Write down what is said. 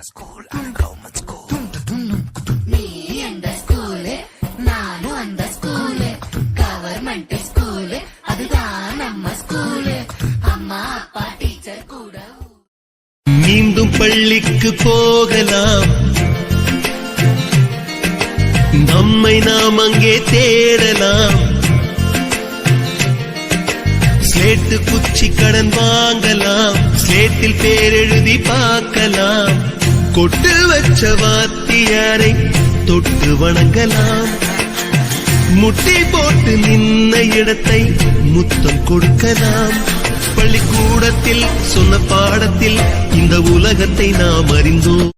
school, I go to school. நீ அந்த school, நானும் அந்த ஸ்கூலு. கவர்மெண்ட் ஸ்கூலு, அதுதான் நம்ம ஸ்கூலு. அம்மா அப்பா டீச்சர் கூட. மீண்டும் பள்ளிக்கு போகலாம், நம்மை நாம் அங்கே தேடலாம். ஸ்லேட்டு குச்சி கடன் வாங்கலாம், ஸ்லேட்டில் பேர் எழுதி பார்க்கலாம். கொட்டு வச்ச வாத்தியாரை தொட்டு வணங்கலாம். முட்டி போட்டு நின்ன இடத்தை முத்தம் கொடுக்கலாம். பள்ளிக்கூடத்தில் சொன்ன பாடத்தில் இந்த உலகத்தை நாம் அறிந்தோம்.